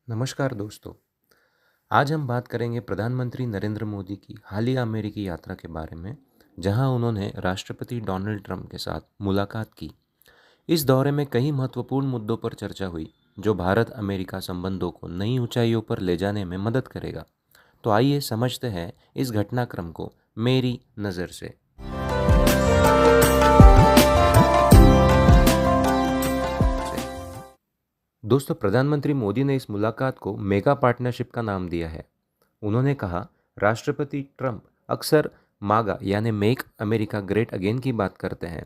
नमस्कार दोस्तों। आज हम बात करेंगे प्रधानमंत्री नरेंद्र मोदी की हालिया अमेरिकी यात्रा के बारे में, जहां उन्होंने राष्ट्रपति डोनाल्ड ट्रंप के साथ मुलाकात की। इस दौरे में कई महत्वपूर्ण मुद्दों पर चर्चा हुई, जो भारत अमेरिका संबंधों को नई ऊंचाइयों पर ले जाने में मदद करेगा। तो आइए समझते हैं इस घटनाक्रम को मेरी नज़र से। दोस्तों, प्रधानमंत्री मोदी ने इस मुलाकात को मेगा पार्टनरशिप का नाम दिया है। उन्होंने कहा, राष्ट्रपति ट्रंप अक्सर मागा यानी मेक अमेरिका ग्रेट अगेन की बात करते हैं।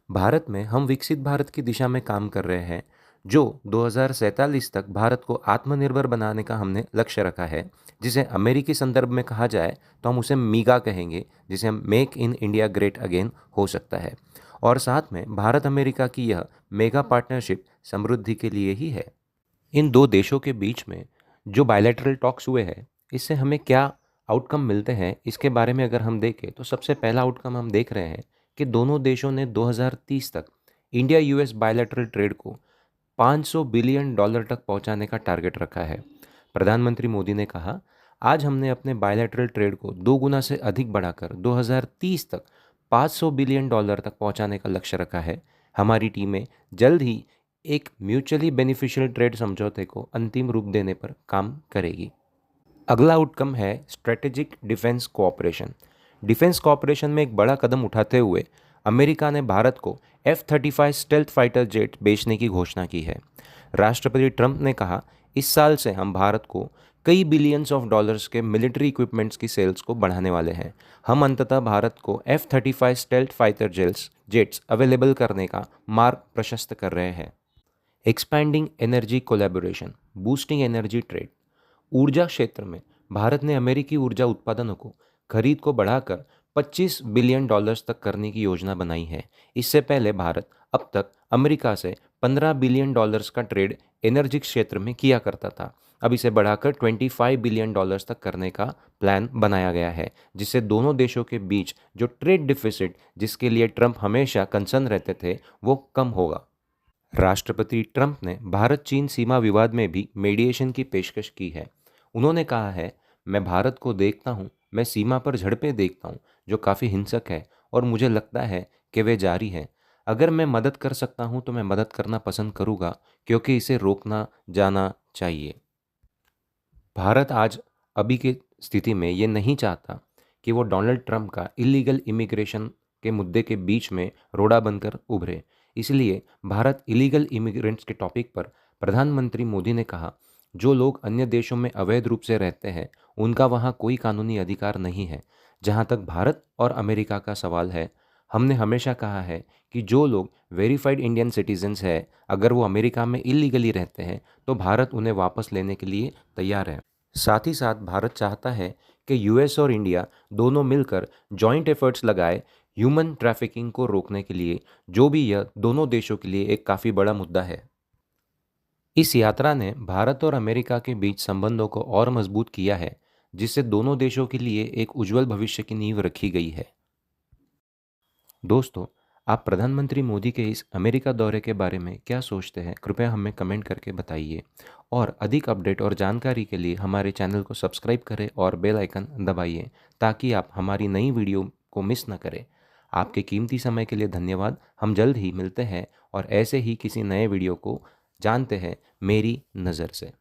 भारत में हम विकसित भारत की दिशा में काम कर रहे हैं, जो 2047 तक भारत को आत्मनिर्भर बनाने का हमने लक्ष्य रखा है। जिसे अमेरिकी संदर्भ में कहा जाए तो हम उसे मीगा कहेंगे, जिसे हम make in India great again हो सकता है। और साथ में भारत अमेरिका की यह मेगा पार्टनरशिप समृद्धि के लिए ही है। इन दो देशों के बीच में जो बायलैटरल टॉक्स हुए हैं, इससे हमें क्या आउटकम मिलते हैं, इसके बारे में अगर हम देखें तो सबसे पहला आउटकम हम देख रहे हैं कि दोनों देशों ने 2030 तक इंडिया यूएस बायलैटरल ट्रेड को $500 बिलियन तक पहुंचाने का टारगेट रखा है। प्रधानमंत्री मोदी ने कहा, आज हमने अपने बायलैटरल ट्रेड को 2 गुना से अधिक बढ़ाकर 2030 तक $500 बिलियन तक पहुंचाने का लक्ष्य रखा है। हमारी टीमें जल्द ही एक म्यूचुअली बेनिफिशियल ट्रेड समझौते को अंतिम रूप देने पर काम करेगी। अगला आउटकम है strategic defence cooperation. Defence cooperation में एक बड़ा कदम उठाते हुए अमेरिका ने भारत को F-35 स्टेल्थ फाइटर जेट बेचने की घोषणा की है। राष्ट्रपति ट्रंप ने कहा, इस साल से हम भारत को कई बिलियंस ऑफ डॉलर्स के मिलिट्री इक्विपमेंट्स की सेल्स को बढ़ाने वाले हैं। हम अंततः भारत को F-35 stealth fighter jets available करने का मार्ग प्रशस्त कर रहे हैं। Expanding energy collaboration, boosting energy trade. ऊर्जा क्षेत्र में भारत ने अमेरिकी ऊर्जा उत्पादनों को खरीद को बढ़ाकर $25 बिलियन तक करने की योजना बनाई है। इससे पहले भारत अब तक अमेरिका से $15 बिलियन का ट्रेड एनर्जी क्षेत्र में किया करता था। अब इसे बढ़ाकर $25 बिलियन तक करने का प्लान बनाया गया है, जिससे दोनों देशों के बीच जो ट्रेड डिफिसिट, जिसके लिए ट्रंप हमेशा कंसर्न रहते थे, वो कम होगा। राष्ट्रपति ट्रंप ने भारत चीन सीमा विवाद में भी मीडिएशन की पेशकश की है। उन्होंने कहा है, मैं भारत को देखता हूँ, मैं सीमा पर झड़पें देखता हूँ जो काफ़ी हिंसक है, और मुझे लगता है कि वे जारी हैं। अगर मैं मदद कर सकता हूँ तो मैं मदद करना पसंद करूँगा, क्योंकि इसे रोकना जाना चाहिए। भारत आज अभी की स्थिति में ये नहीं चाहता कि वो डोनाल्ड ट्रंप का इलीगल इमिग्रेशन के मुद्दे के बीच में रोड़ा बनकर उभरे। इसलिए भारत इलीगल इमिग्रेंट्स के टॉपिक पर प्रधानमंत्री मोदी ने कहा, जो लोग अन्य देशों में अवैध रूप से रहते हैं, उनका वहाँ कोई कानूनी अधिकार नहीं है। जहाँ तक भारत और अमेरिका का सवाल है, हमने हमेशा कहा है कि जो लोग वेरीफाइड इंडियन सिटीजन्स हैं, अगर वो अमेरिका में इलीगली रहते हैं तो भारत उन्हें वापस लेने के लिए तैयार है। साथ ही साथ भारत चाहता है कि यूएस और इंडिया दोनों मिलकर जॉइंट एफर्ट्स लगाए ह्यूमन ट्रैफिकिंग को रोकने के लिए, जो भी यह दोनों देशों के लिए एक काफ़ी बड़ा मुद्दा है। इस यात्रा ने भारत और अमेरिका के बीच संबंधों को और मजबूत किया है, जिससे दोनों देशों के लिए एक उज्जवल भविष्य की नींव रखी गई है। दोस्तों, आप प्रधानमंत्री मोदी के इस अमेरिका दौरे के बारे में क्या सोचते हैं? कृपया हमें कमेंट करके बताइए। और अधिक अपडेट और जानकारी के लिए हमारे चैनल को सब्सक्राइब करें और बेल आइकन दबाइए, ताकि आप हमारी नई वीडियो को मिस न करें। आपके कीमती समय के लिए धन्यवाद। हम जल्द ही मिलते हैं और ऐसे ही किसी नए वीडियो को जानते हैं मेरी नज़र से।